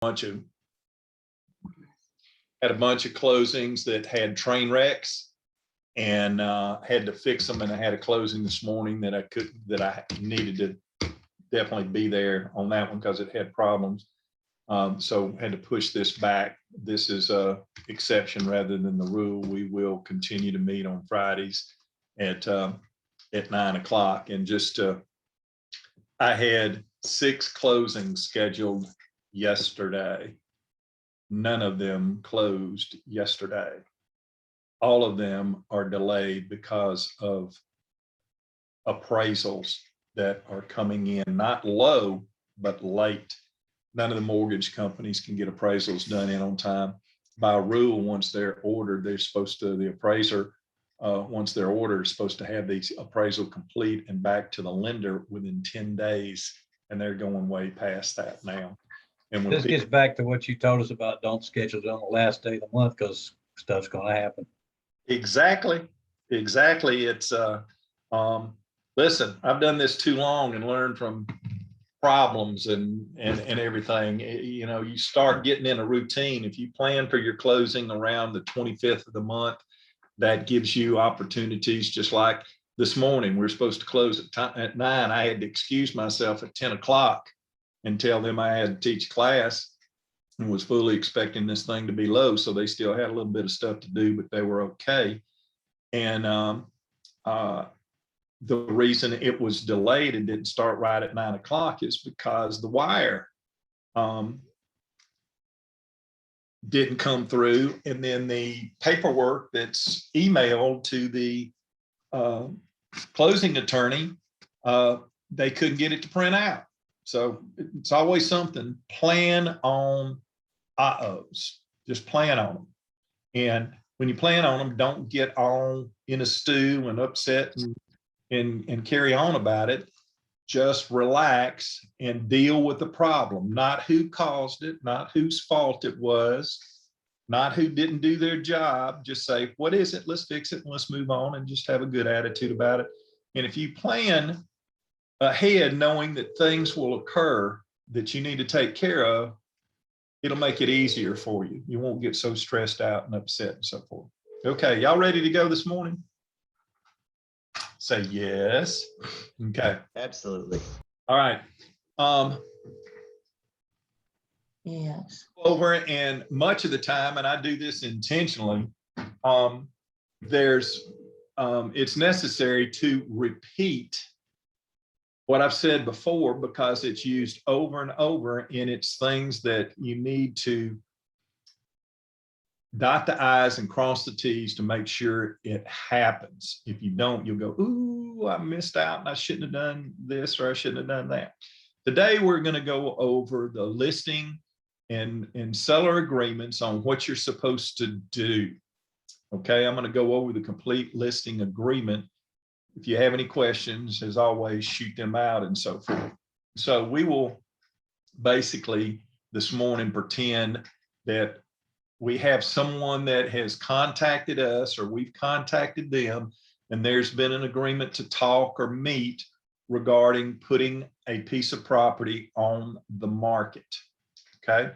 bunch of closings that had train wrecks, and had to fix them. And I had a closing this morning that I needed to definitely be there on that one because it had problems. So had to push this back. This is a exception rather than the rule. We will continue to meet on Fridays at 9 o'clock. And just I had 6 closings scheduled yesterday. None of them closed yesterday. All of them are delayed because of appraisals that are coming in, not low, but late. None of the mortgage companies can get appraisals done in on time. By rule, once they're ordered, they're supposed to, the appraiser, once they're ordered, is supposed to have the appraisal complete and back to the lender within 10 days. And they're going way past that now. And when This gets back to what you told us about, don't schedule it on the last day of the month because stuff's going to happen. Exactly. It's listen, I've done this too long and learned from problems and everything. You know, you start getting in a routine. If you plan for your closing around the 25th of the month, that gives you opportunities. Just like this morning, we're supposed to close at 9. I had to excuse myself at 10 o'clock and tell them I had to teach class, and was fully expecting this thing to be low. So they still had a little bit of stuff to do, but they were okay. And the reason it was delayed and didn't start right at 9 o'clock is because the wire didn't come through. And then the paperwork that's emailed to the closing attorney, they couldn't get it to print out. So it's always something. Plan on IOs. Just plan on them. And when you plan on them, don't get all in a stew and upset and carry on about it. Just relax and deal with the problem, not who caused it, not whose fault it was, not who didn't do their job. Just say, what is it? Let's fix it and let's move on, and just have a good attitude about it. And if you plan ahead, knowing that things will occur that you need to take care of, it'll make it easier for you. You won't get so stressed out and upset and so forth. Okay, y'all ready to go this morning? Say yes. Okay. Absolutely. All right. Yes. Over, and much of the time, and I do this intentionally, it's necessary to repeat what I've said before, because it's used over and over, and it's things that you need to dot the I's and cross the T's to make sure it happens. If you don't, you'll go, ooh, I missed out and I shouldn't have done this, or I shouldn't have done that. Today, we're going to go over the listing and seller agreements on what you're supposed to do. Okay, I'm going to go over the complete listing agreement. If you have any questions, as always, shoot them out and so forth. So we will basically this morning pretend that we have someone that has contacted us, or we've contacted them, and there's been an agreement to talk or meet regarding putting a piece of property on the market. Okay.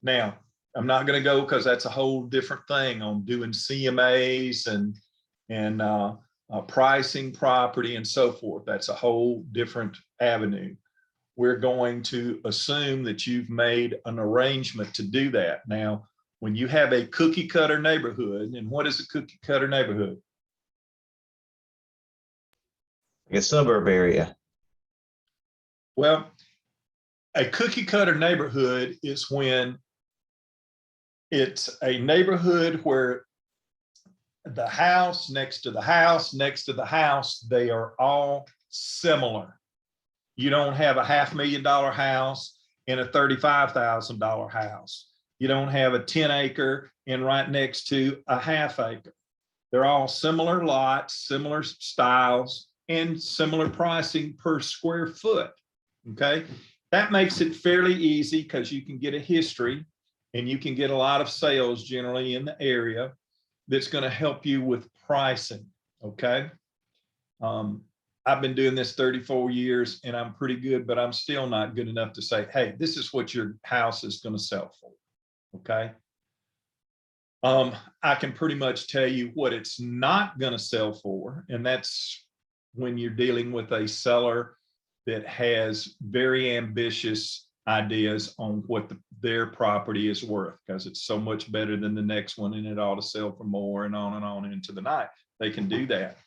Now, I'm not going to go, because that's a whole different thing, on doing CMAs and pricing property and so forth. That's a whole different avenue. We're going to assume that you've made an arrangement to do that. Now, when you have a cookie cutter neighborhood, and what is a cookie cutter neighborhood? Like a suburb area. Well, a cookie cutter neighborhood is when it's a neighborhood where the house next to the house next to the house, they are all similar. You don't have a $500,000 house and a $35,000 house. You don't have a 10-acre and right next to a half-acre. They're all similar lots, similar styles, and similar pricing per square foot. Okay, that makes it fairly easy, because you can get a history and you can get a lot of sales generally in the area. That's going to help you with pricing. Okay. I've been doing this 34 years and I'm pretty good, but I'm still not good enough to say, hey, this is what your house is going to sell for. Okay. I can pretty much tell you what it's not going to sell for. And that's when you're dealing with a seller that has very ambitious ideas on what their property is worth, because it's so much better than the next one and it ought to sell for more, and on into the night. They can do that.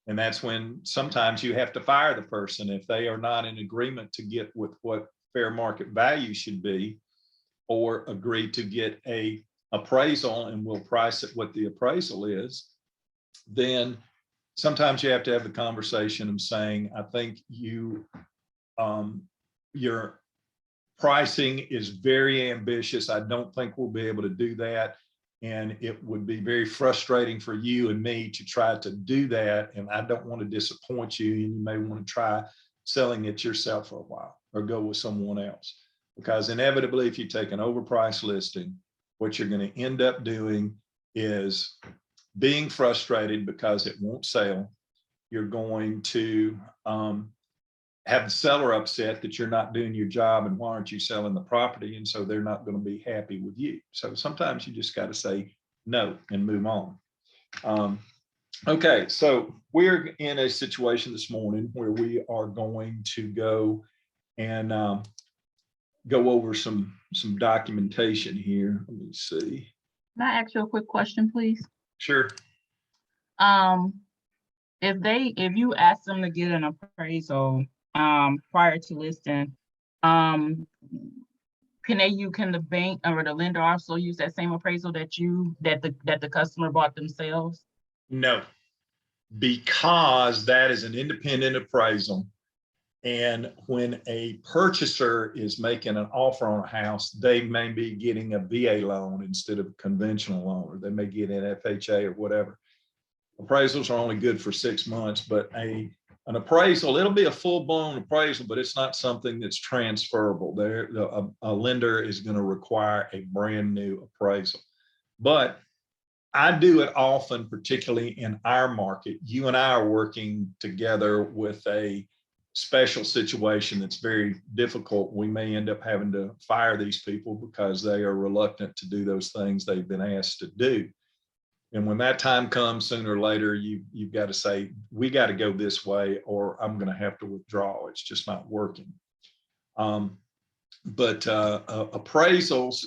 And that's when sometimes you have to fire the person if they are not in agreement to get with what fair market value should be, or agree to get a appraisal and we'll price it what the appraisal is. Then sometimes you have to have the conversation of saying, I think you, your pricing is very ambitious. I don't think we'll be able to do that. And it would be very frustrating for you and me to try to do that. And I don't want to disappoint you. And you may want to try selling it yourself for a while or go with someone else. Because inevitably, if you take an overpriced listing, what you're going to end up doing is being frustrated because it won't sell. You're going to have the seller upset that you're not doing your job and why aren't you selling the property? And so they're not going to be happy with you. So sometimes you just got to say no and move on. Okay, so we're in a situation this morning where we are going to go and go over some documentation here. Let me see. Can I ask you a quick question, please? Sure. If you ask them to get an appraisal prior to listing, can the bank or the lender also use that same appraisal that the customer bought themselves? No, because that is an independent appraisal. And when a purchaser is making an offer on a house, they may be getting a VA loan instead of a conventional loan, or they may get an FHA or whatever. Appraisals are only good for 6 months, but an appraisal, it'll be a full-blown appraisal, but it's not something that's transferable. A lender is going to require a brand new appraisal. But I do it often, particularly in our market. You and I are working together with a special situation that's very difficult. We may end up having to fire these people because they are reluctant to do those things they've been asked to do. And when that time comes, sooner or later, you've got to say, we got to go this way, or I'm going to have to withdraw. It's just not working. But appraisals,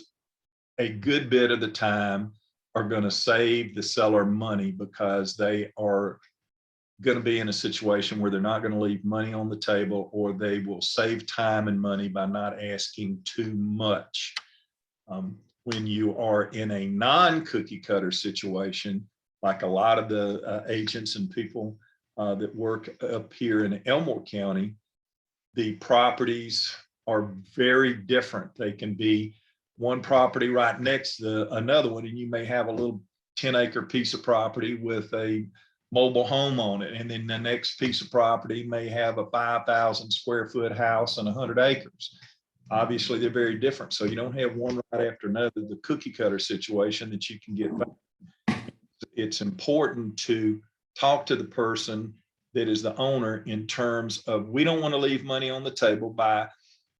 a good bit of the time, are going to save the seller money because they are going to be in a situation where they're not going to leave money on the table, or they will save time and money by not asking too much. When you are in a non-cookie cutter situation, like a lot of the agents and people that work up here in Elmore County, the properties are very different. They can be one property right next to another one, and you may have a little 10-acre piece of property with a mobile home on it. And then the next piece of property may have a 5,000 square foot house and 100 acres. Obviously, they're very different. So you don't have one right after another, the cookie cutter situation that you can get back. It's important to talk to the person that is the owner in terms of, we don't want to leave money on the table by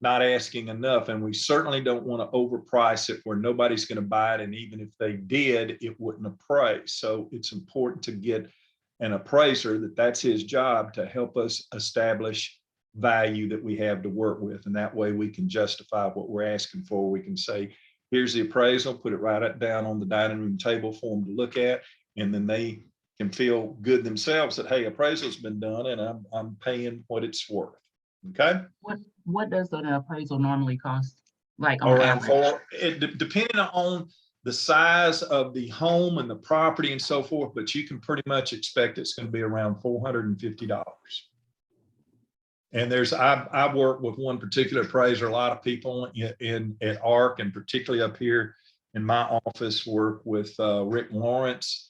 not asking enough. And we certainly don't want to overprice it where nobody's going to buy it. And even if they did, it wouldn't appraise. So it's important to get an appraiser that's his job to help us establish value that we have to work with. And that way we can justify what we're asking for. We can say, here's the appraisal, put it right down on the dining room table for them to look at. And then they can feel good themselves that, hey, appraisal's been done and I'm paying what it's worth. Okay. What does an appraisal normally cost? Like on around average? depending on the size of the home and the property and so forth, but you can pretty much expect it's going to be around $450. And I've worked with one particular appraiser. A lot of people at ARC, and particularly up here in my office, work with Rick Lawrence,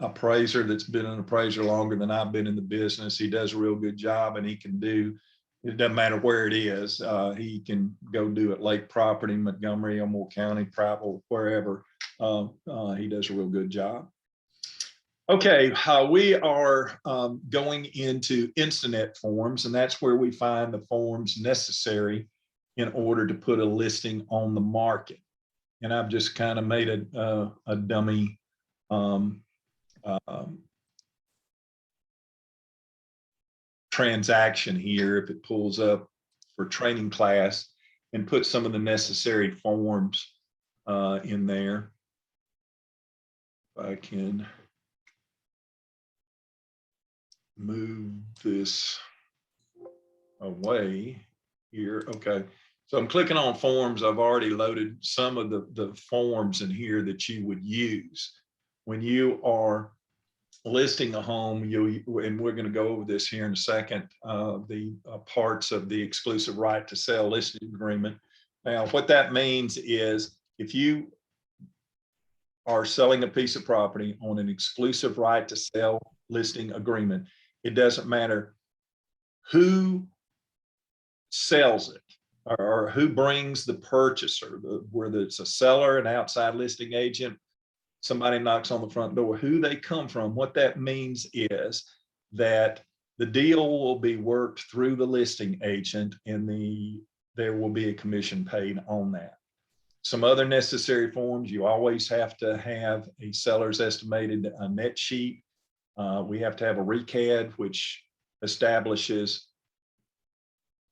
appraiser that's been an appraiser longer than I've been in the business. He does a real good job, and he can do, it doesn't matter where it is. He can go do it Lake Property, Montgomery, Elmore County, Prattville, wherever. He does a real good job. Okay, we are going into Instinet forms, and that's where we find the forms necessary in order to put a listing on the market. And I've just kind of made a dummy transaction here, if it pulls up for training class, and put some of the necessary forms in there. If I can move this away here. Okay, so I'm clicking on forms. I've already loaded some of the forms in here that you would use when you are listing a home. And we're going to go over this here in a second, the parts of the exclusive right to sell listing agreement. Now, what that means is if you are selling a piece of property on an exclusive right to sell listing agreement, it doesn't matter who sells it or who brings the purchaser, whether it's a seller, an outside listing agent, somebody knocks on the front door, who they come from. What that means is that the deal will be worked through the listing agent, and there will be a commission paid on that. Some other necessary forms: you always have to have a seller's estimated net sheet. We have to have a RECAD, which establishes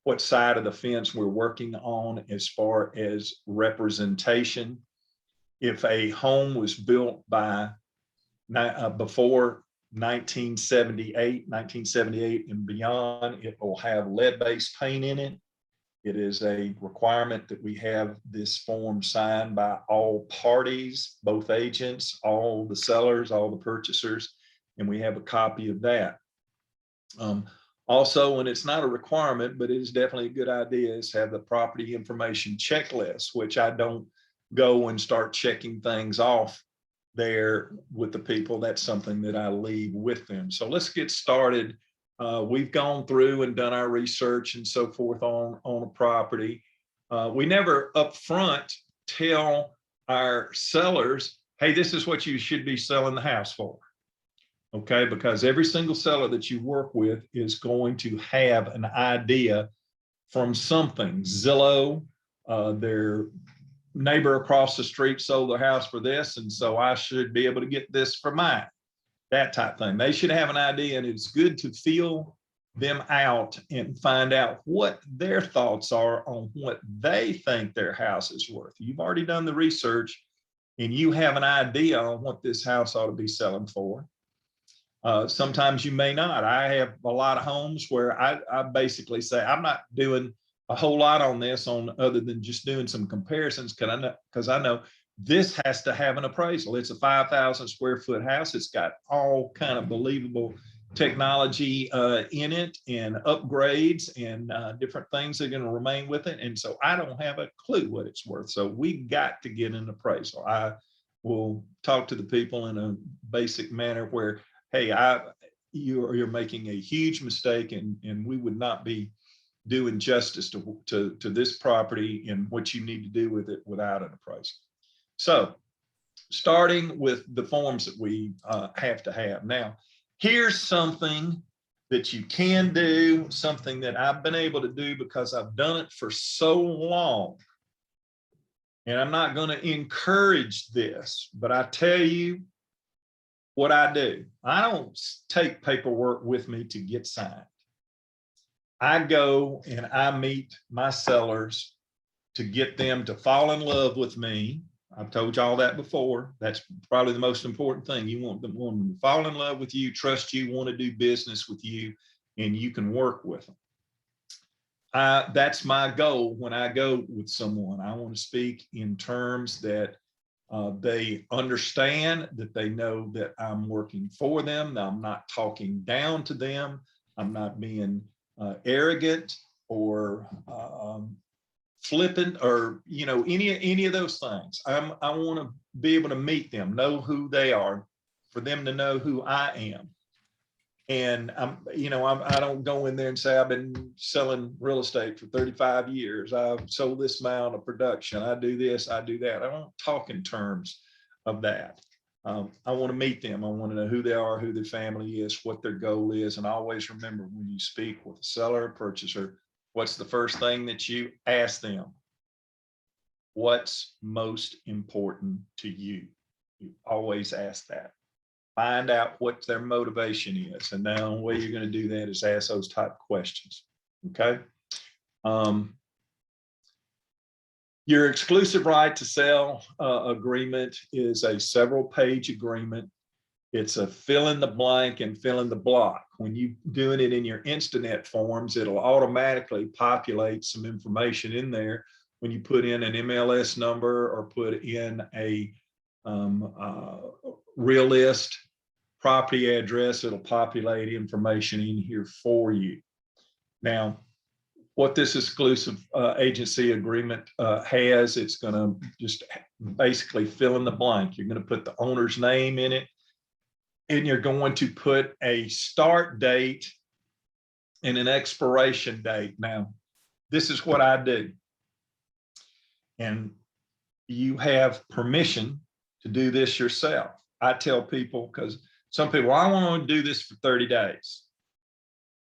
what side of the fence we're working on as far as representation. If a home was built by before 1978 and beyond, it will have lead-based paint in it. It is a requirement that we have this form signed by all parties, both agents, all the sellers, all the purchasers, and we have a copy of that. Also, and it's not a requirement, but it is definitely a good idea, is have the property information checklist, which I don't go and start checking things off there with the people. That's something that I leave with them. So let's get started. We've gone through and done our research and so forth on a property. We never upfront tell our sellers, hey, this is what you should be selling the house for. Okay, because every single seller that you work with is going to have an idea from something. Zillow, their neighbor across the street sold their house for this, and so I should be able to get this for mine. That type thing. They should have an idea, and it's good to feel them out and find out what their thoughts are on what they think their house is worth. You've already done the research, and you have an idea on what this house ought to be selling for. Sometimes you may not. I have a lot of homes where I basically say, I'm not doing a whole lot on this other than just doing some comparisons, because I know this has to have an appraisal. It's a 5,000 square foot house. It's got all kind of believable technology in it, and upgrades, and different things that are going to remain with it. And so I don't have a clue what it's worth. So we've got to get an appraisal. I will talk to the people in a basic manner where, hey, you're making a huge mistake, and we would not be doing justice to this property and what you need to do with it without an appraisal. So starting with the forms that we have to have. Now, here's something that you can do, something that I've been able to do because I've done it for so long. And I'm not going to encourage this, but I tell you what I do. I don't take paperwork with me to get signed. I go and I meet my sellers to get them to fall in love with me. I've told you all that before. That's probably the most important thing. You want them to fall in love with you, trust you, want to do business with you, and you can work with them. That's my goal when I go with someone. I want to speak in terms that they understand, that they know that I'm working for them. I'm not talking down to them. I'm not being arrogant or flippant, or any of those things. I want to be able to meet them, know who they are, for them to know who I am. And I don't go in there and say I've been selling real estate for 35 years. I've sold this amount of production. I do this, I do that. I don't talk in terms of that. I want to meet them. I want to know who they are, who their family is, what their goal is. And always remember, when you speak with a seller or purchaser, what's the first thing that you ask them? What's most important to you? You always ask that. Find out what their motivation is. And the only way you're going to do that is ask those type of questions. Okay. Your exclusive right to sell agreement is a several page agreement. It's a fill in the blank and fill in the block. When you doing it in your Instanet forms, it'll automatically populate some information in there. When you put in an MLS number or put in a real list property address, it'll populate information in here for you. Now, what this exclusive agency agreement has, it's going to just basically fill in the blank. You're going to put the owner's name in it, and you're going to put a start date and an expiration date. Now, this is what I do. And you have permission to do this yourself. I tell people, because some people, I want to do this for 30 days.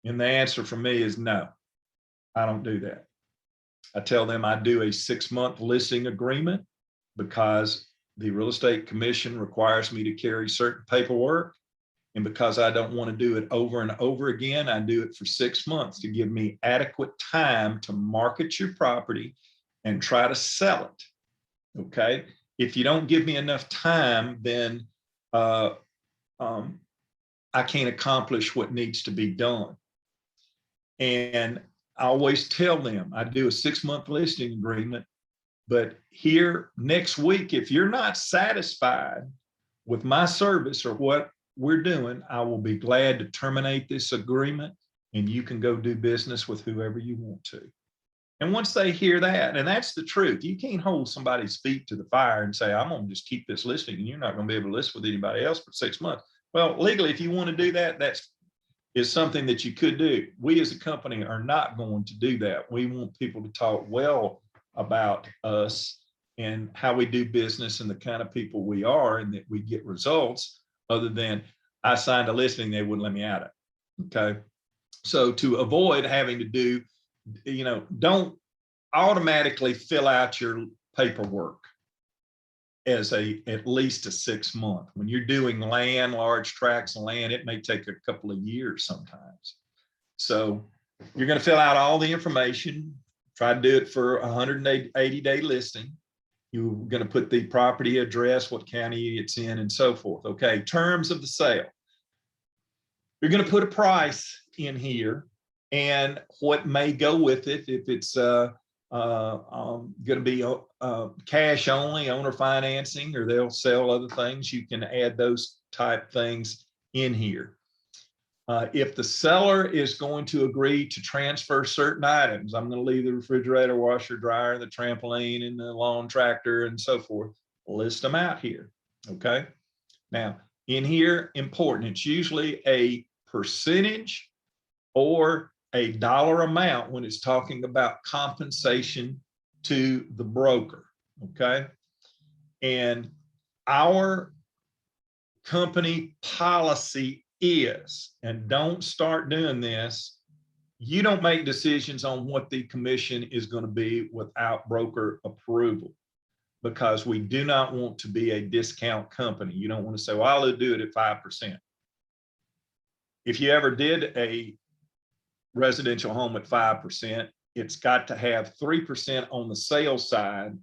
And the answer for me is no, I don't do that. I tell them I do a 6-month listing agreement because the real estate commission requires me to carry certain paperwork. And because I don't want to do it over and over again, I do it for 6 months to give me adequate time to market your property and try to sell it. Okay. If you don't give me enough time, then I can't accomplish what needs to be done. And I always tell them I do a 6-month listing agreement, but here next week, if you're not satisfied with my service or what we're doing, I will be glad to terminate this agreement and you can go do business with whoever you want to. And once they hear that, and that's the truth, you can't hold somebody's feet to the fire and say, I'm going to just keep this listing and you're not going to be able to list with anybody else for 6 months. Well, legally, if you want to do that, is something that you could do. We as a company are not going to do that. We want people to talk well about us and how we do business and the kind of people we are, and that we get results, other than I signed a listing, they wouldn't let me out of it. Okay. So to avoid having to do, don't automatically fill out your paperwork as at least a 6-month. When you're doing land, large tracts of land, it may take a couple of years sometimes. So you're going to fill out all the information, try to do it for a 180-day listing. You're going to put the property address, what county it's in, and so forth. Okay, terms of the sale. You're going to put a price in here and what may go with it. If it's going to be cash only, owner financing, or they'll sell other things, you can add those type things in here. If the seller is going to agree to transfer certain items, I'm going to leave the refrigerator, washer, dryer, the trampoline, and the lawn tractor, and so forth. List them out here. Okay. Now, in here, important, it's usually a percentage or a dollar amount when it's talking about compensation to the broker. Okay. And our company policy is, and don't start doing this, you don't make decisions on what the commission is going to be without broker approval, because we do not want to be a discount company. You don't want to say, well, I'll do it at 5%. If you ever did a residential home at 5%, it's got to have 3% on the sales side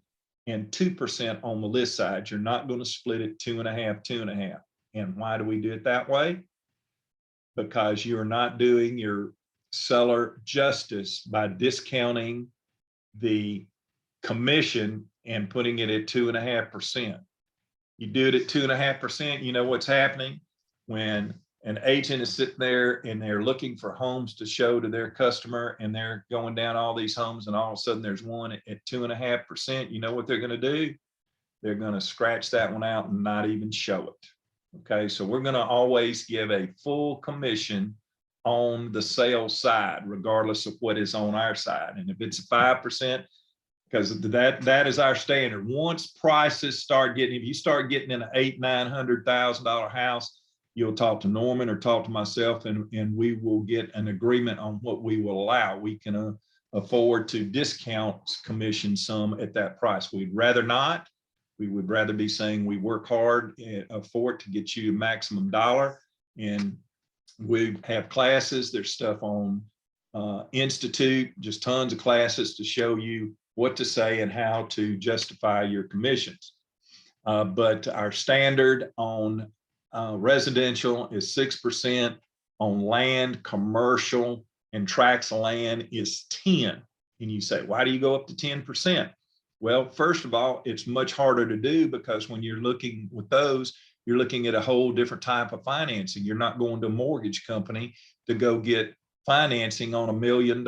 and 2% on the list side. You're not going to split it 2.5, 2.5. And why do we do it that way? Because you're not doing your seller justice by discounting the commission and putting it at 2.5%. You do it at 2.5%, you know what's happening when an agent is sitting there and they're looking for homes to show to their customer, and they're going down all these homes, and all of a sudden there's one at 2.5%. You know what they're going to do? They're going to scratch that one out and not even show it. Okay, so we're going to always give a full commission on the sales side, regardless of what is on our side. And if it's 5%, because that is our standard. Once prices start getting, if you start getting in an $800,000-900,000 house, you'll talk to Norman or talk to myself, and we will get an agreement on what we will allow. We can afford to discount commission some at that price. We'd rather not. We would rather be saying we work hard for it to get you maximum dollar. And we have classes. There's stuff on Institute, just tons of classes to show you what to say and how to justify your commissions. But our standard on residential is 6%. On land, commercial, and tracts of land is 10. And you say, why do you go up to 10%? Well, first of all, it's much harder to do because when you're looking with those, you're looking at a whole different type of financing. You're not going to a mortgage company to go get financing on $1 million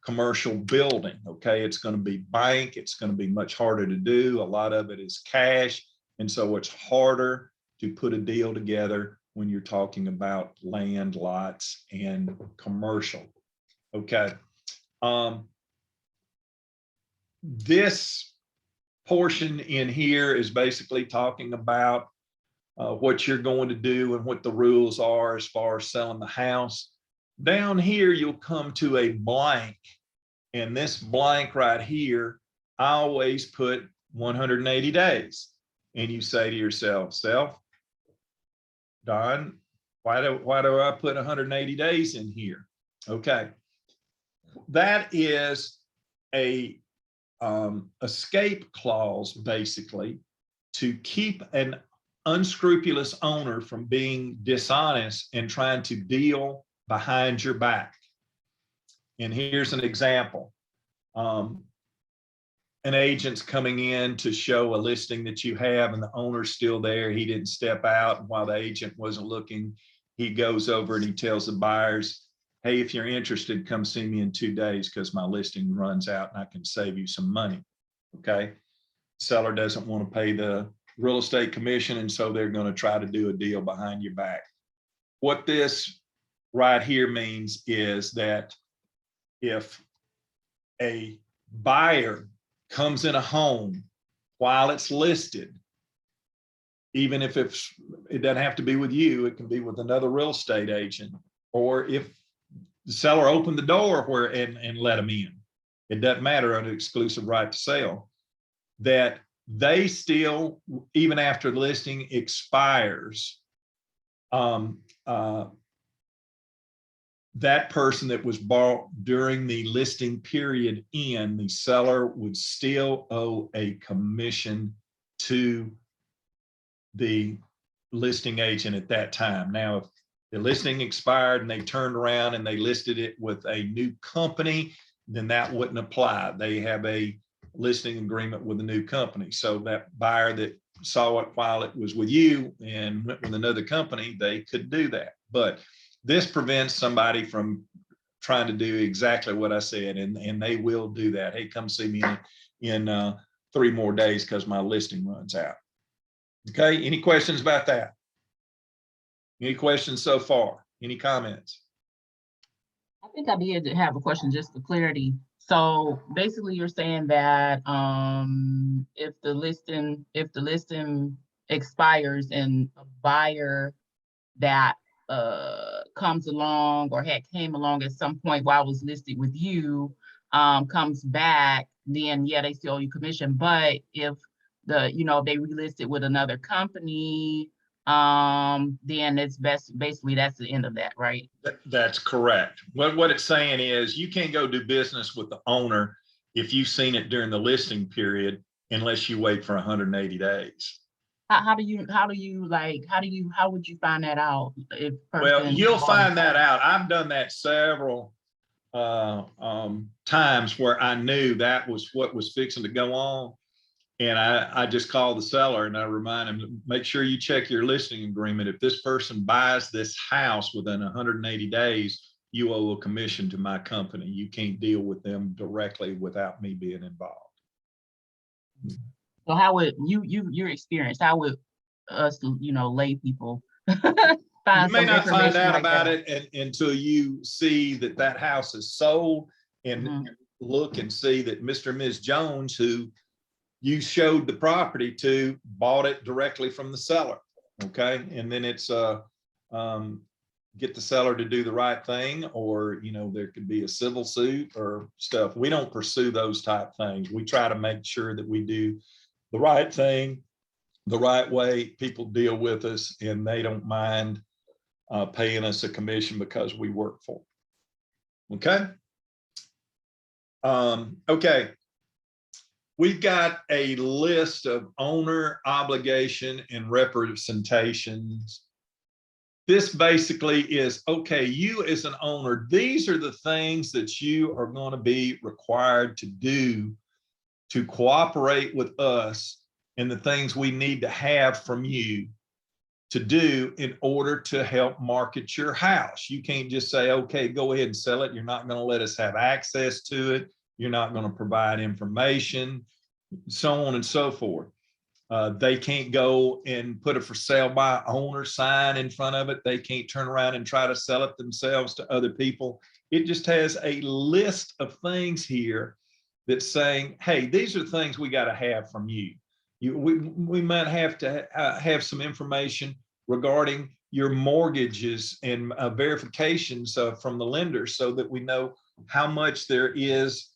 commercial building. Okay, it's going to be bank. It's going to be much harder to do. A lot of it is cash. And so it's harder to put a deal together when you're talking about land, lots, and commercial. Okay. This portion in here is basically talking about what you're going to do and what the rules are as far as selling the house. Down here, you'll come to a blank. And this blank right here, I always put 180 days. And you say to yourself, Don, why do I put 180 days in here? Okay. That is a escape clause, basically, to keep an unscrupulous owner from being dishonest and trying to deal behind your back. And here's an example. An agent's coming in to show a listing that you have and the owner's still there. He didn't step out. And while the agent wasn't looking, he goes over and he tells the buyers, hey, if you're interested, come see me in 2 days because my listing runs out and I can save you some money. Okay. Seller doesn't want to pay the real estate commission, and so they're going to try to do a deal behind your back. What this right here means is that if a buyer comes in a home while it's listed, even if it doesn't have to be with you, it can be with another real estate agent, or if the seller opened the door and let them in, it doesn't matter, under exclusive right to sell, that they still, even after the listing expires, that person that was bought during the listing period the seller would still owe a commission to the listing agent at that time. Now, if the listing expired and they turned around and they listed it with a new company, then that wouldn't apply. They have a listing agreement with a new company. So that buyer that saw it while it was with you and went with another company, they could do that. But this prevents somebody from trying to do exactly what I said, and they will do that. Hey, come see me in 3 more days because my listing runs out. Okay, any questions about that? Any questions so far? Any comments? I think I did have a question just for clarity. So basically you're saying that if the listing expires and a buyer that comes along or came along at some point while it was listed with you comes back, then yeah, they still owe you commission. But if they relist it with another company, then it's basically that's the end of that, right? That's correct. What it's saying is you can't go do business with the owner if you've seen it during the listing period unless you wait for 180 days. How would you find that out? Well, you'll find that out. I've done that several times where I knew that was what was fixing to go on. And I just call the seller and I remind him, make sure you check your listing agreement. If this person buys this house within 180 days, you owe a commission to my company. You can't deal with them directly without me being involved. So how would your experience, how would us, lay people You may not find out about it until you see that house is sold and look and see that Mr. and Ms. Jones, who you showed the property to, bought it directly from the seller. Okay, and then it's get the seller to do the right thing, or there could be a civil suit or stuff. We don't pursue those type things. We try to make sure that we do the right thing the right way. People deal with us and they don't mind paying us a commission because we work for them. Okay. Okay. We've got a list of owner obligation and representations. This basically is, okay, you as an owner, these are the things that you are going to be required to do to cooperate with us, and the things we need to have from you to do in order to help market your house. You can't just say, okay, go ahead and sell it. You're not going to let us have access to it. You're not going to provide information, so on and so forth. They can't go and put a for sale by owner sign in front of it. They can't turn around and try to sell it themselves to other people. It just has a list of things here that's saying, hey, these are things we got to have from you. We might have to have some information regarding your mortgages and verifications from the lender, so that we know how much there is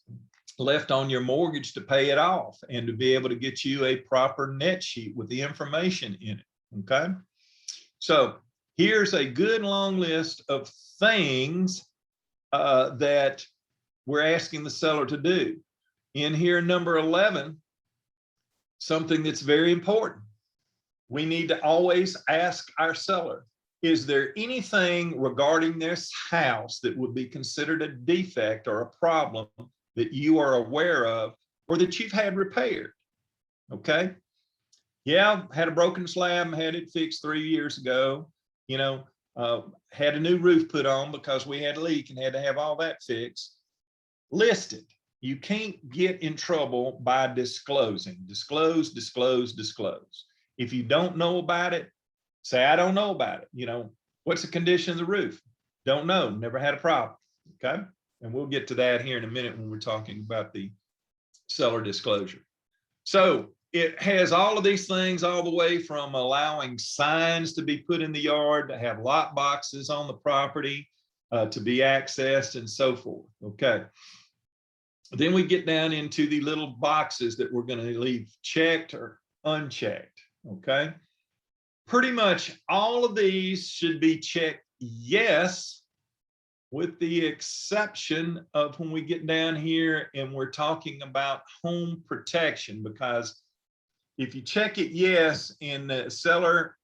left on your mortgage to pay it off, and to be able to get you a proper net sheet with the information in it. Okay. So here's a good long list of things that we're asking the seller to do. In here, number 11, something that's very important. We need to always ask our seller, is there anything regarding this house that would be considered a defect or a problem that you are aware of, or that you've had repaired? Okay. Yeah, had a broken slab, had it fixed 3 years ago, had a new roof put on because we had a leak and had to have all that fixed. List it. You can't get in trouble by disclosing. Disclose, disclose, disclose. If you don't know about it, say, I don't know about it. What's the condition of the roof? Don't know, never had a problem. Okay. And we'll get to that here in a minute when we're talking about the seller disclosure. So it has all of these things, all the way from allowing signs to be put in the yard, to have lock boxes on the property, to be accessed, and so forth. Okay. Then we get down into the little boxes that we're going to leave checked or unchecked. Okay. Pretty much all of these should be checked yes, with the exception of when we get down here and we're talking about home protection. Because if you check it yes and the seller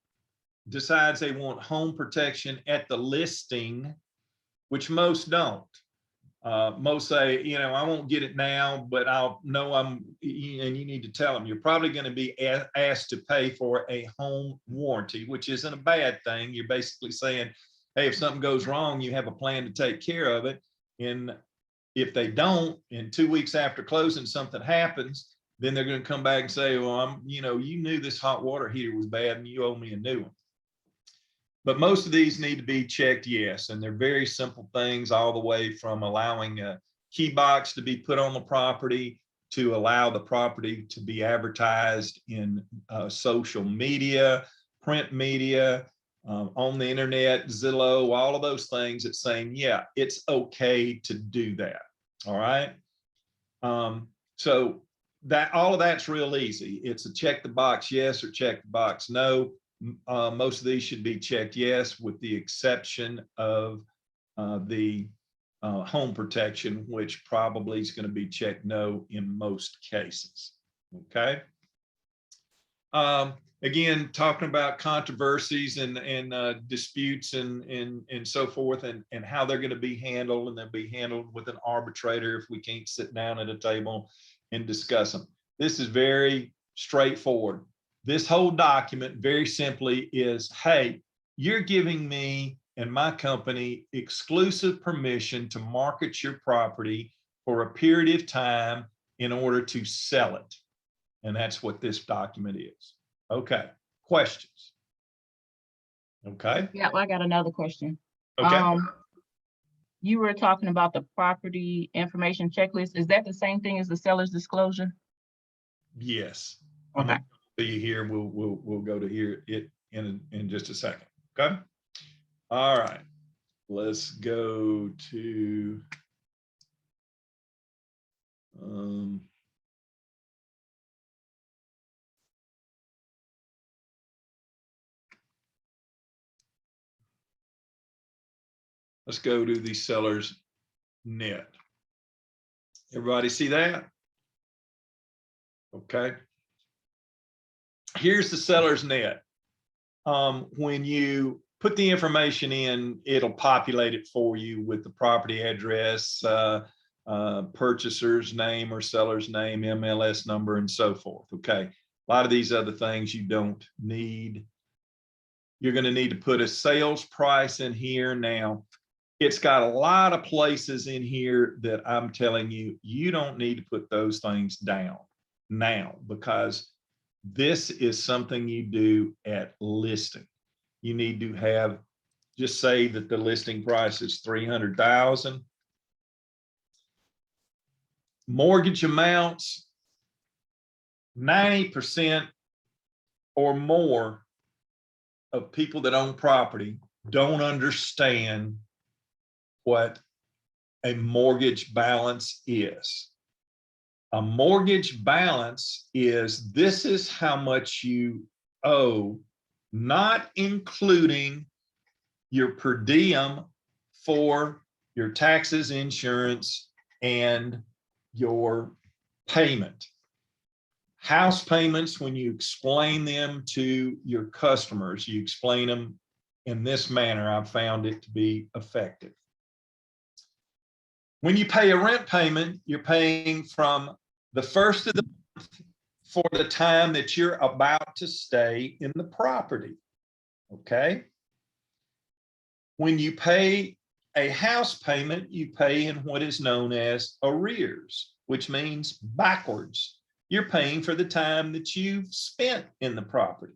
decides they want home protection at the listing, which most don't, most say, I won't get it now, but I'll know and you need to tell them you're probably going to be asked to pay for a home warranty, which isn't a bad thing. You're basically saying, hey, if something goes wrong, you have a plan to take care of it. And if they don't, and 2 weeks after closing, something happens, then they're going to come back and say, well, you knew this hot water heater was bad and you owe me a new one. But most of these need to be checked yes, and they're very simple things, all the way from allowing a key box to be put on the property, to allow the property to be advertised in social media, print media, on the internet, Zillow, all of those things. It's saying, yeah, it's okay to do that. All right. So that all of that's real easy. It's a check the box yes or check the box no. Most of these should be checked yes, with the exception of the home protection, which probably is going to be checked no in most cases. Okay. Again, talking about controversies and disputes and so forth, and how they're going to be handled, and they'll be handled with an arbitrator if we can't sit down at a table and discuss them. This is very straightforward. This whole document very simply is, hey, you're giving me and my company exclusive permission to market your property for a period of time in order to sell it. And that's what this document is. Okay. Questions? Okay. Yeah, I got another question. Okay. you were talking about the property information checklist. Is that the same thing as the seller's disclosure? Yes. Okay. Be here. We'll go to here it in just a second. Okay. All right. Let's go to let's go to the seller's net. Everybody see that? Okay. Here's the seller's net. When you put the information in, it'll populate it for you with the property address, purchaser's name or seller's name, MLS number, and so forth. Okay. A lot of these other things you don't need. You're going to need to put a sales price in here. Now, it's got a lot of places in here that I'm telling you, you don't need to put those things down now, because this is something you do at listing. You need to have, just say that the listing price is 300,000. Mortgage amounts, 90% or more of people that own property don't understand what a mortgage balance is. A mortgage balance is, this is how much you owe, not including your per diem for your taxes, insurance, and your payment. House payments, when you explain them to your customers, you explain them in this manner. I've found it to be effective. When you pay a rent payment, you're paying from the first of the month for the time that you're about to stay in the property. Okay. When you pay a house payment, you pay in what is known as arrears, which means backwards. You're paying for the time that you've spent in the property.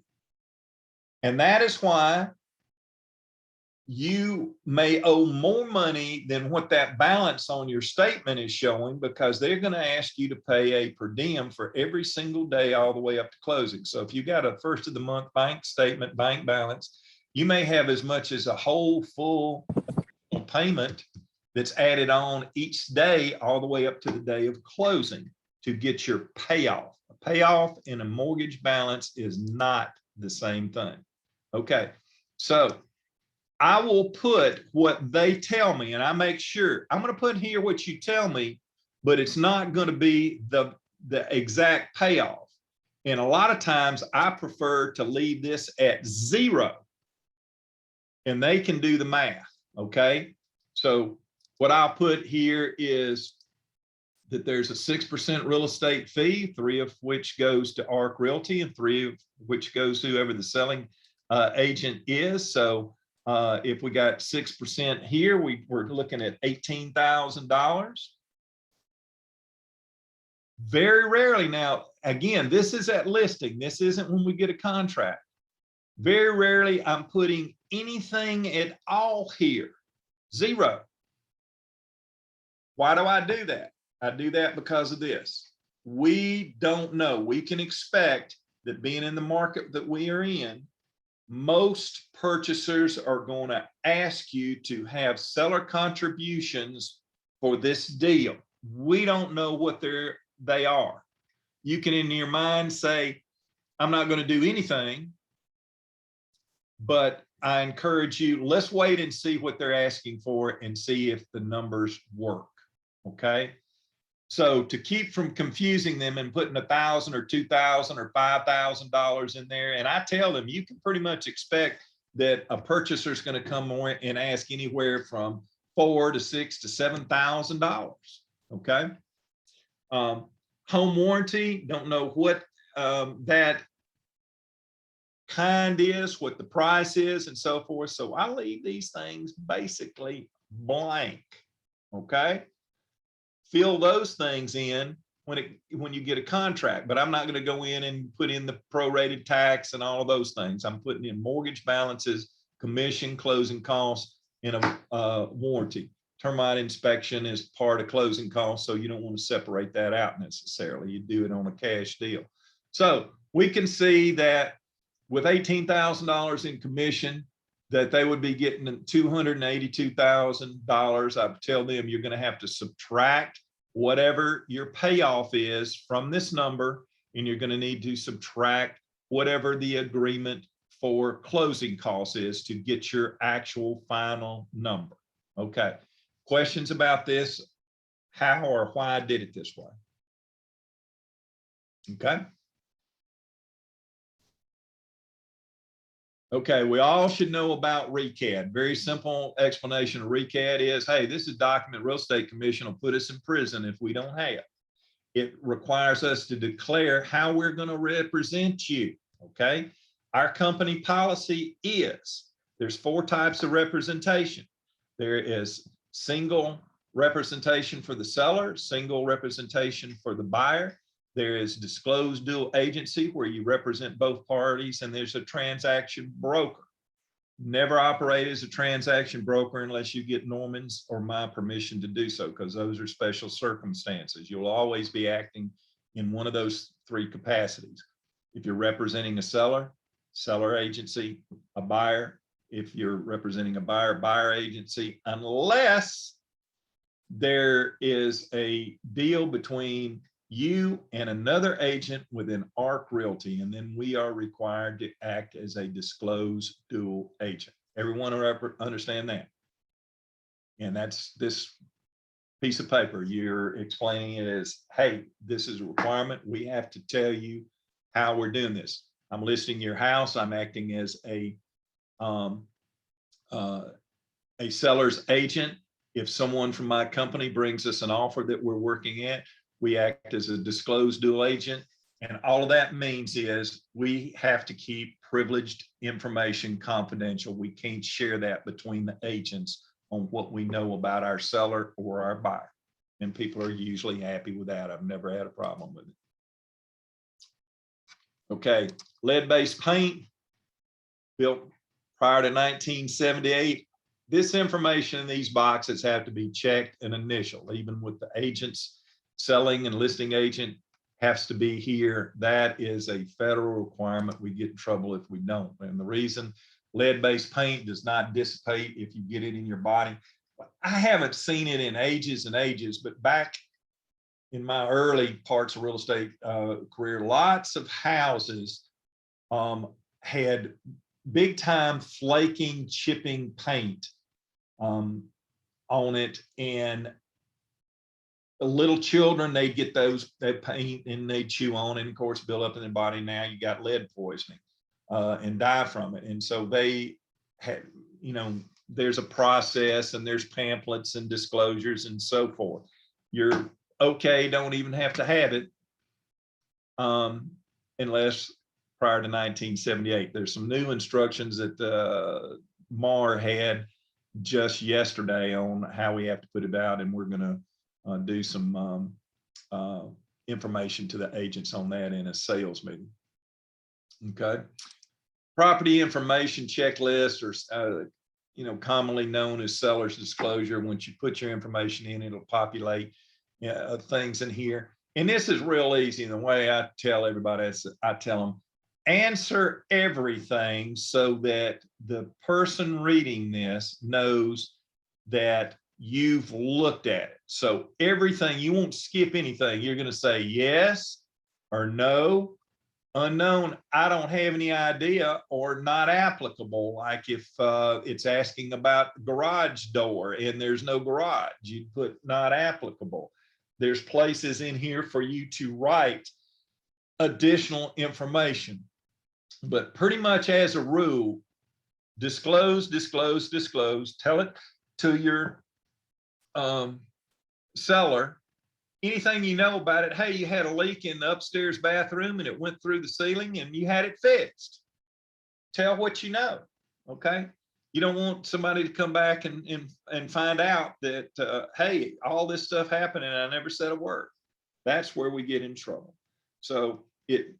And that is why you may owe more money than what that balance on your statement is showing, because they're going to ask you to pay a per diem for every single day all the way up to closing. So if you got a first of the month bank statement, bank balance, you may have as much as a whole full payment that's added on each day all the way up to the day of closing to get your payoff. A payoff in a mortgage balance is not the same thing. Okay, so I will put what they tell me, and I make sure I'm going to put here what you tell me, but it's not going to be the exact payoff. And a lot of times I prefer to leave this at 0, and they can do the math. Okay. So what I'll put here is that there's a 6% real estate fee, 3 of which goes to ARC Realty and 3 of which goes to whoever the selling agent is. So if we got 6% here, we're looking at $18,000. Very rarely, now, again, this is at listing. This isn't when we get a contract. Very rarely I'm putting anything at all here. 0. Why do I do that? I do that because of this. We don't know. We can expect that, being in the market that we are in, most purchasers are going to ask you to have seller contributions for this deal. We don't know what they are. You can in your mind say, I'm not going to do anything, but I encourage you, let's wait and see what they're asking for and see if the numbers work. Okay. So to keep from confusing them and putting $1,000 or $2,000 or $5,000 in there, and I tell them, you can pretty much expect that a purchaser is going to come more and ask anywhere from $4,000 to $6,000 to $7,000. Okay. Home warranty, don't know what that kind is, what the price is, and so forth. So I leave these things basically blank. Okay. Fill those things in when you get a contract, but I'm not going to go in and put in the prorated tax and all of those things. I'm putting in mortgage balances, commission, closing costs, and a warranty. termite inspection is part of closing costs, so you don't want to separate that out necessarily. You do it on a cash deal. So we can see that with $18,000 in commission, that they would be getting $282,000. I would tell them you're going to have to subtract whatever your payoff is from this number, and you're going to need to subtract whatever the agreement for closing costs is to get your actual final number. Okay. Questions about this? How or why I did it this way? Okay. Okay, we all should know about RECAD. Very simple explanation of RECAD is, hey, this is a document real estate commission will put us in prison if we don't have. It requires us to declare how we're going to represent you. Okay. Our company policy is there's 4 types of representation. There is single representation for the seller, single representation for the buyer. There is disclosed dual agency where you represent both parties, and there's a transaction broker. Never operate as a transaction broker unless you get Norman's or my permission to do so, because those are special circumstances. You'll always be acting in one of those 3 capacities. If you're representing a seller, seller agency, a buyer. If you're representing a buyer, buyer agency, unless there is a deal between you and another agent within ARC Realty, and then we are required to act as a disclosed dual agent. Everyone understand that? And that's this piece of paper. You're explaining it as, hey, this is a requirement. We have to tell you how we're doing this. I'm listing your house. I'm acting as a seller's agent. If someone from my company brings us an offer that we're working at, we act as a disclosed dual agent. And all of that means is we have to keep privileged information confidential. We can't share that between the agents on what we know about our seller or our buyer. And people are usually happy with that. I've never had a problem with it. Okay, lead-based paint built prior to 1978. This information in these boxes have to be checked and initialed, even with the agents. Selling and listing agent has to be here. That is a federal requirement. We get in trouble if we don't. And the reason lead-based paint does not dissipate if you get it in your body. I haven't seen it in ages and ages, but back in my early parts of real estate career, lots of houses had big time flaking, chipping paint on it, and little children, they'd get that paint and they'd chew on it, and of course build up in their body. Now you got lead poisoning and die from it. And so they had, you know, there's a process and there's pamphlets and disclosures and so forth. You're okay, don't even have to have it unless prior to 1978. There's some new instructions that MAR had just yesterday on how we have to put it out, and we're going to do some information to the agents on that in a sales meeting. Okay. Property information checklist, or you know, commonly known as seller's disclosure. Once you put your information in, it'll populate things in here. And this is real easy. And the way I tell everybody is, I tell them, answer everything so that the person reading this knows that you've looked at it. So everything, you won't skip anything. You're going to say yes or no, unknown, I don't have any idea, or not applicable. Like if it's asking about garage door and there's no garage, you put not applicable. There's places in here for you to write additional information, but pretty much as a rule, disclose, disclose, disclose. Tell it to your seller. Anything you know about it. Hey, you had a leak in the upstairs bathroom and it went through the ceiling and you had it fixed. Tell what you know. Okay. You don't want somebody to come back and find out that, hey, all this stuff happened and I never said a word. That's where we get in trouble. So it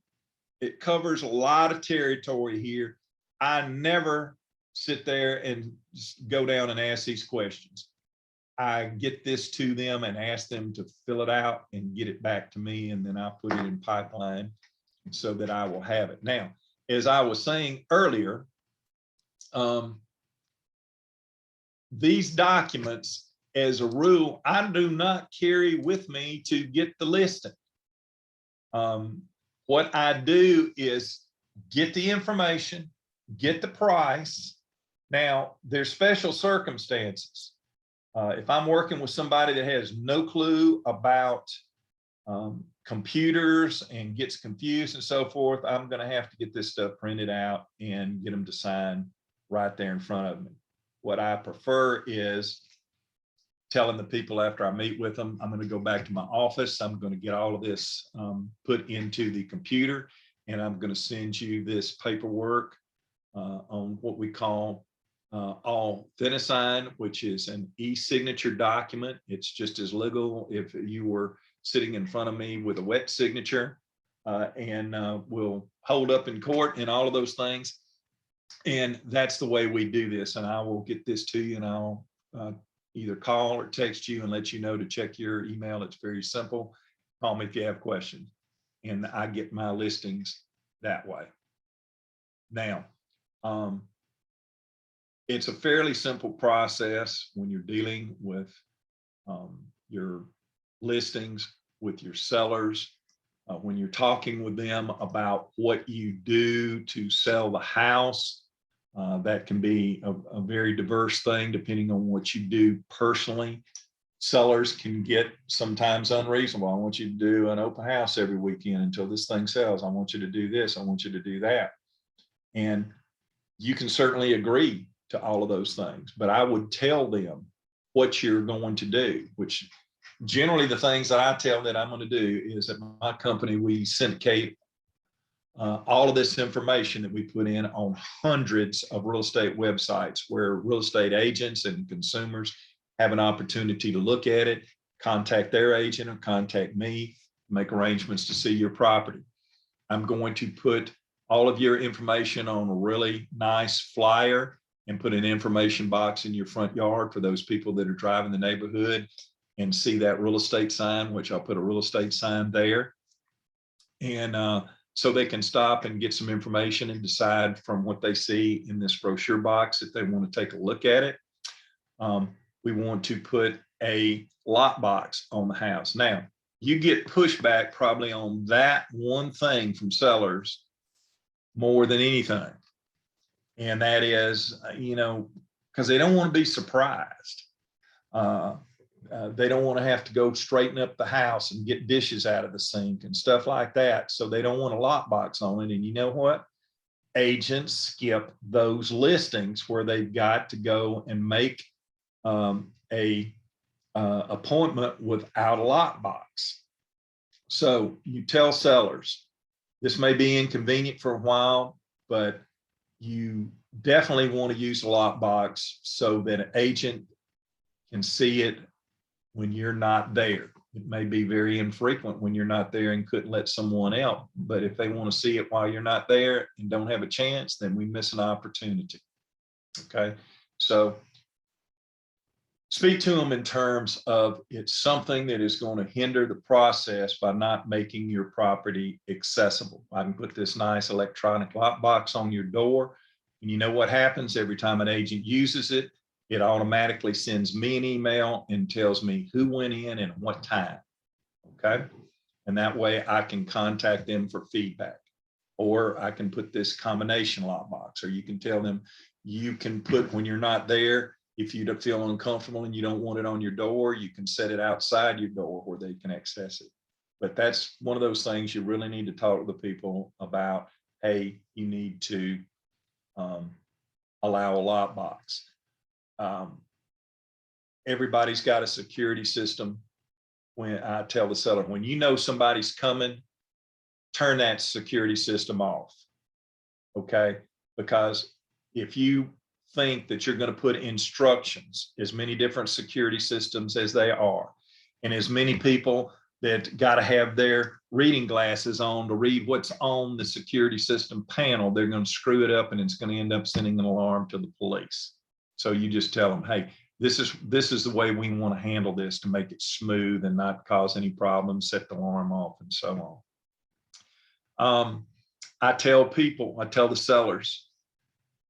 covers a lot of territory here. I never sit there and go down and ask these questions. I get this to them and ask them to fill it out and get it back to me, and then I'll put it in pipeline so that I will have it. Now, as I was saying earlier, these documents, as a rule, I do not carry with me to get the listing. What I do is get the information, get the price. Now, there's special circumstances. If I'm working with somebody that has no clue about computers and gets confused and so forth, I'm going to have to get this stuff printed out and get them to sign right there in front of me. What I prefer is telling the people after I meet with them, I'm going to go back to my office. I'm going to get all of this put into the computer, and I'm going to send you this paperwork on what we call All-Thenicide, which is an e-signature document. It's just as legal if you were sitting in front of me with a wet signature, and will hold up in court and all of those things. And that's the way we do this. And I will get this to you, and I'll either call or text you and let you know to check your email. It's very simple. Call me if you have questions. And I get my listings that way. Now, it's a fairly simple process when you're dealing with your listings, with your sellers, when you're talking with them about what you do to sell the house. That can be a very diverse thing depending on what you do personally. Sellers can get sometimes unreasonable. I want you to do an open house every weekend until this thing sells. I want you to do this. I want you to do that. And you can certainly agree to all of those things, but I would tell them what you're going to do, which generally the things that I tell that I'm going to do is at my company, we syndicate all of this information that we put in on hundreds of real estate websites where real estate agents and consumers have an opportunity to look at it, contact their agent or contact me, make arrangements to see your property. I'm going to put all of your information on a really nice flyer and put an information box in your front yard for those people that are driving the neighborhood and see that real estate sign, which I'll put a real estate sign there. And so they can stop and get some information and decide from what they see in this brochure box if they want to take a look at it. We want to put a lot box on the house. Now, you get pushback probably on that one thing from sellers more than anything. And that is, because they don't want to be surprised. They don't want to have to go straighten up the house and get dishes out of the sink and stuff like that. So they don't want a lockbox on it. And you know what? Agents skip those listings where they've got to go and make a appointment without a lockbox. So you tell sellers, this may be inconvenient for a while, but you definitely want to use a lockbox so that an agent can see it when you're not there. It may be very infrequent when you're not there and couldn't let someone else, but if they want to see it while you're not there and don't have a chance, then we miss an opportunity. Okay, so speak to them in terms of it's something that is going to hinder the process by not making your property accessible. I can put this nice electronic lockbox on your door, and you know what happens every time an agent uses it? It automatically sends me an email and tells me who went in and what time. Okay. And that way I can contact them for feedback, or I can put this combination lockbox, or you can tell them you can put when you're not there. If you don't feel uncomfortable and you don't want it on your door, you can set it outside your door where they can access it. But that's one of those things you really need to talk to the people about. Hey, you need to allow a lockbox. Everybody's got a security system. When I tell the seller, when you know somebody's coming, turn that security system off. Okay, because if you think that you're going to put instructions, as many different security systems as they are, and as many people that got to have their reading glasses on to read what's on the security system panel, they're going to screw it up and it's going to end up sending an alarm to the police. So you just tell them, hey, this is the way we want to handle this to make it smooth and not cause any problems, set the alarm off and so on. I tell the sellers,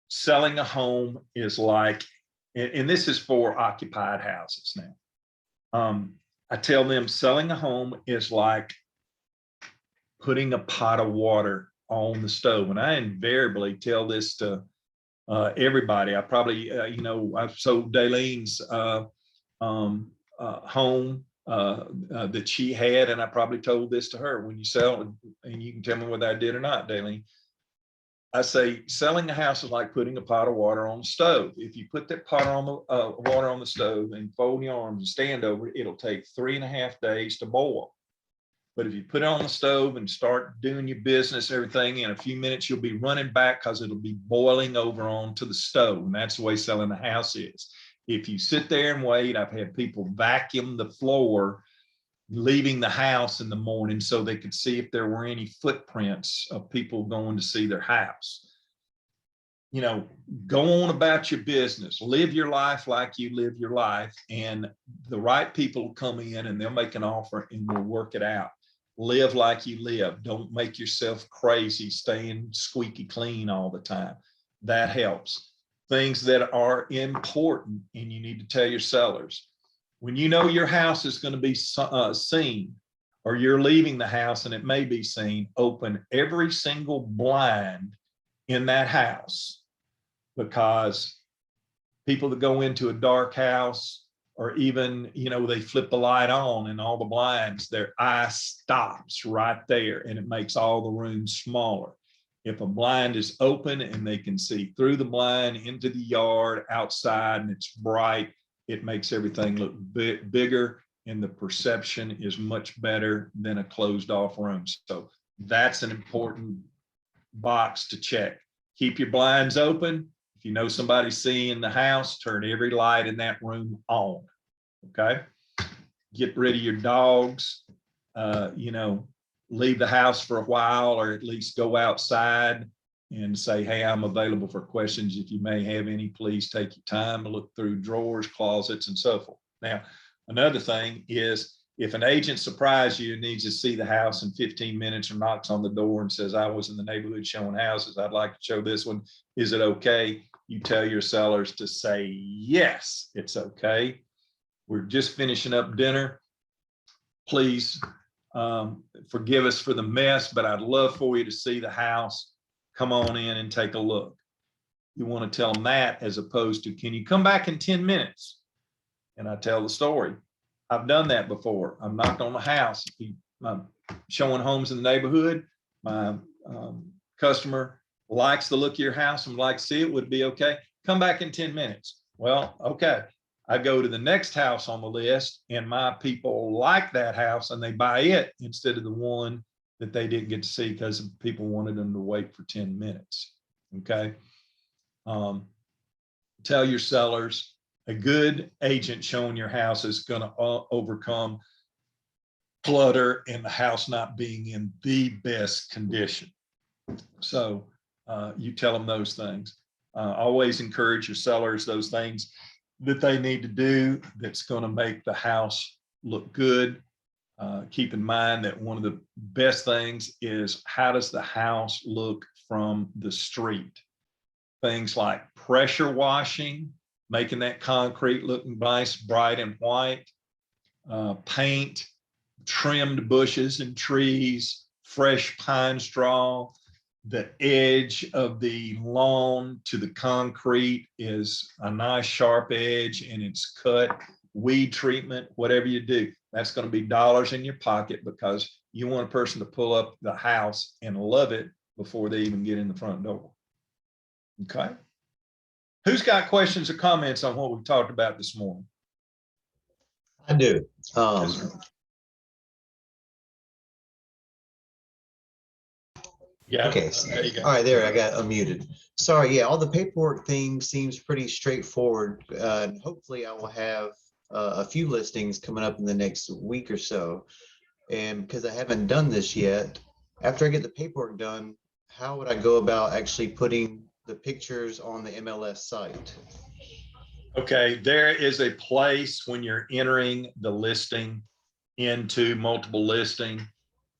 selling a home is like, and this is for occupied houses now. I tell them selling a home is like putting a pot of water on the stove. And I invariably tell this to everybody. I probably, I've sold Daylene's home that she had, and I probably told this to her. When you sell, and you can tell me whether I did or not, Daylene, I say selling a house is like putting a pot of water on the stove. If you put that pot on the water on the stove and fold your arms and stand over it, it'll take 3.5 days to boil. But if you put it on the stove and start doing your business, everything, in a few minutes, you'll be running back because it'll be boiling over onto the stove. And that's the way selling a house is. If you sit there and wait, I've had people vacuum the floor leaving the house in the morning so they could see if there were any footprints of people going to see their house. Go on about your business, live your life like you live your life, and the right people will come in and they'll make an offer and we'll work it out. Live like you live. Don't make yourself crazy, staying squeaky clean all the time. That helps. Things that are important, and you need to tell your sellers. When you know your house is going to be seen, or you're leaving the house and it may be seen, open every single blind in that house, because people that go into a dark house, or even, they flip the light on and all the blinds, their eye stops right there and it makes all the rooms smaller. If a blind is open and they can see through the blind into the yard outside and it's bright, it makes everything look bigger, and the perception is much better than a closed off room. So that's an important box to check. Keep your blinds open. If you know somebody's seeing the house, turn every light in that room on. Okay. Get rid of your dogs. Leave the house for a while, or at least go outside and say, hey, I'm available for questions. If you may have any, please take your time to look through drawers, closets, and so forth. Now, another thing is, if an agent surprises you and needs to see the house in 15 minutes, or knocks on the door and says, I was in the neighborhood showing houses, I'd like to show this one. Is it okay? You tell your sellers to say, yes, it's okay. We're just finishing up dinner. Please forgive us for the mess, but I'd love for you to see the house. Come on in and take a look. You want to tell them that, as opposed to, can you come back in 10 minutes? And I tell the story. I've done that before. I'm knocked on the house. I'm showing homes in the neighborhood. My customer likes the look of your house and would like to see it. Would it be okay? Come back in 10 minutes. Well, okay. I go to the next house on the list, and my people like that house and they buy it instead of the one that they didn't get to see because people wanted them to wait for 10 minutes. Okay. Tell your sellers, a good agent showing your house is going to overcome clutter and the house not being in the best condition. So you tell them those things. Always encourage your sellers those things that they need to do that's going to make the house look good. Keep in mind that one of the best things is, how does the house look from the street? Things like pressure washing, making that concrete look nice, bright and white, paint, trimmed bushes and trees, fresh pine straw. The edge of the lawn to the concrete is a nice sharp edge and it's cut. Weed treatment, whatever you do, that's going to be dollars in your pocket, because you want a person to pull up the house and love it before they even get in the front door. Okay. Who's got questions or comments on what we talked about this morning? I do. Yes, sir. Yeah. Okay. There you go. All right, there, I got unmuted. Sorry, yeah, all the paperwork thing seems pretty straightforward. Hopefully I will have a few listings coming up in the next week or so. And because I haven't done this yet, after I get the paperwork done, how would I go about actually putting the pictures on the MLS site? Okay, there is a place when you're entering the listing into multiple listing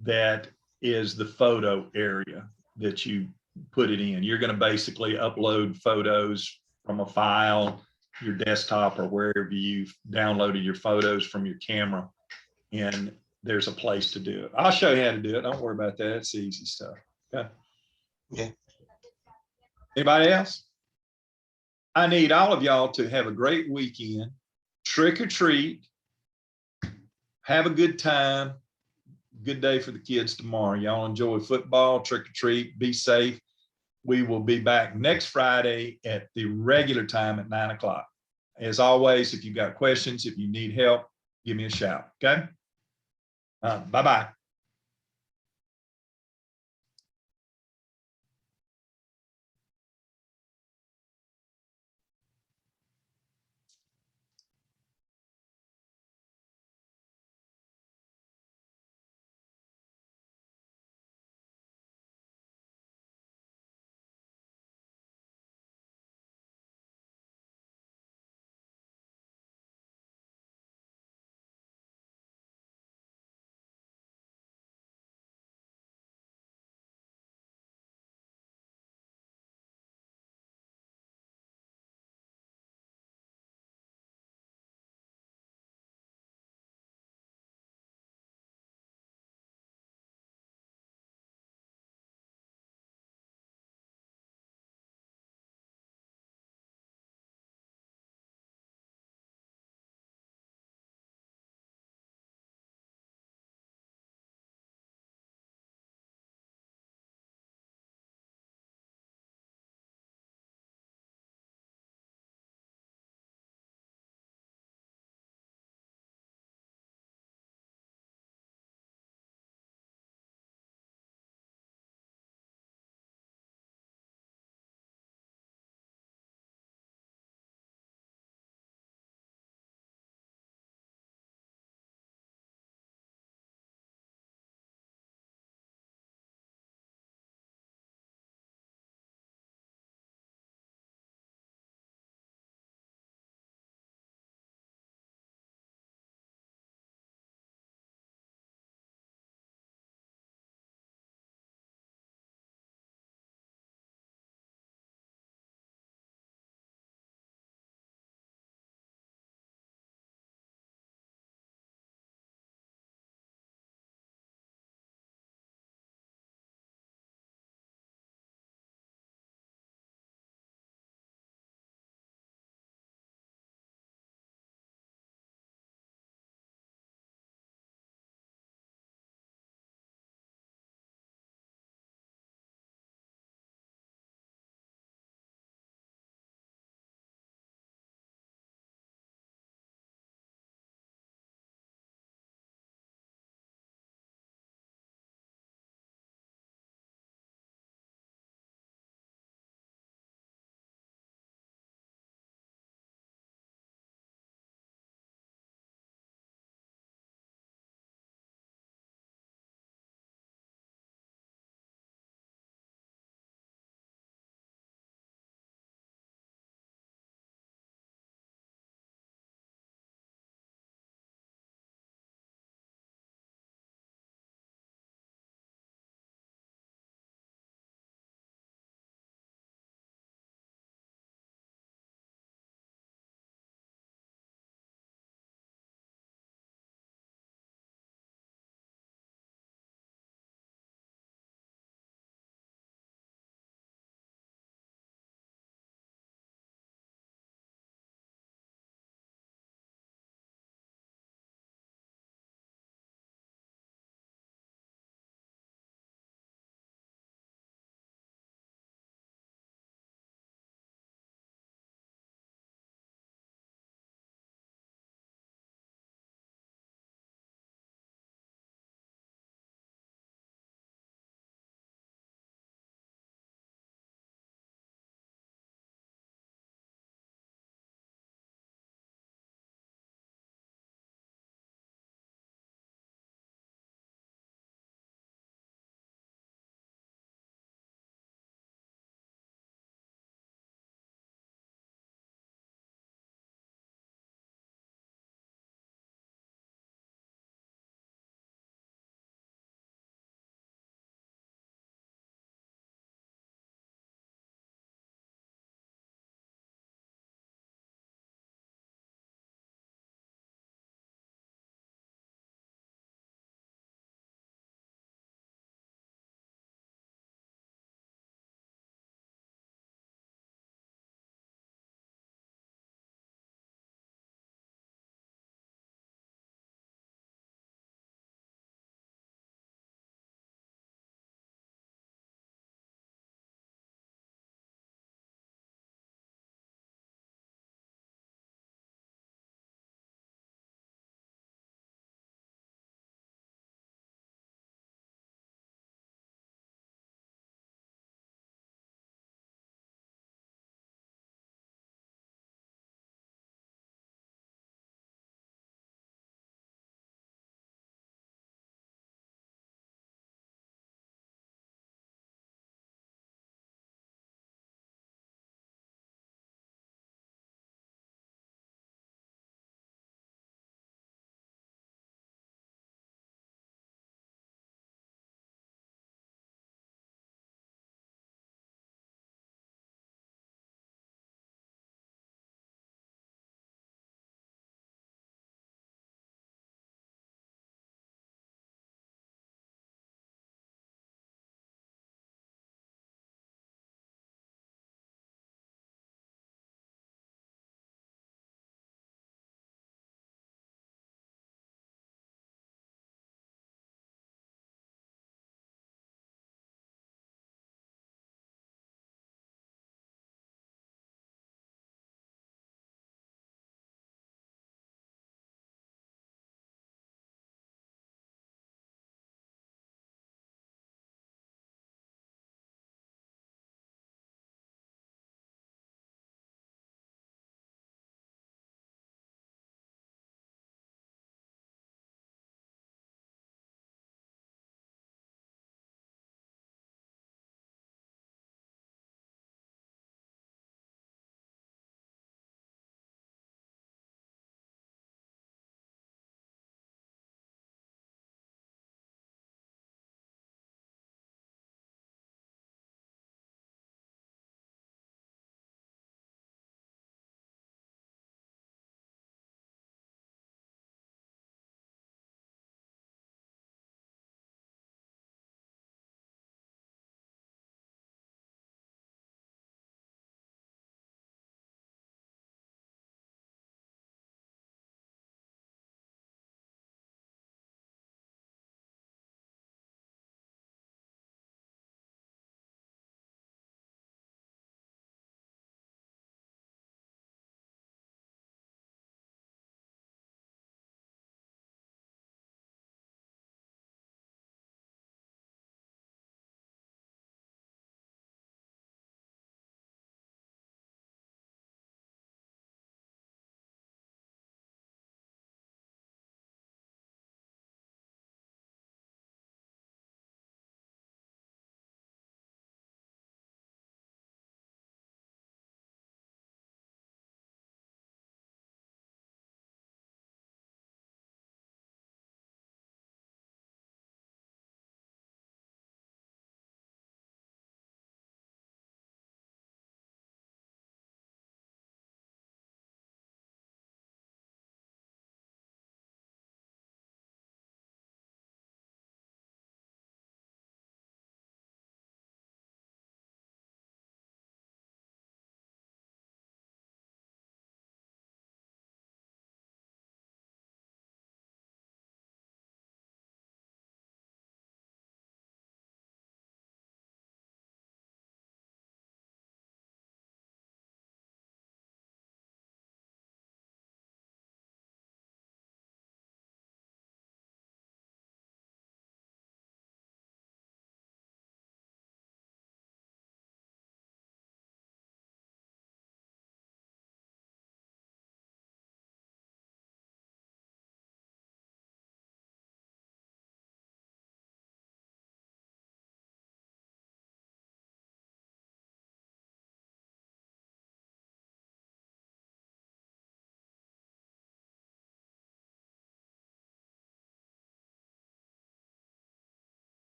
that is the photo area that you put it in. You're going to basically upload photos from a file, your desktop, or wherever you've downloaded your photos from your camera. And there's a place to do it. I'll show you how to do it. Don't worry about that. It's easy stuff. Okay. Yeah. Anybody else? I need all of y'all to have a great weekend. Trick or treat. Have a good time. Good day for the kids tomorrow. Y'all enjoy football, trick or treat, be safe. We will be back next Friday at the regular time at 9 o'clock. As always, if you've got questions, if you need help, give me a shout. Okay. Bye-bye.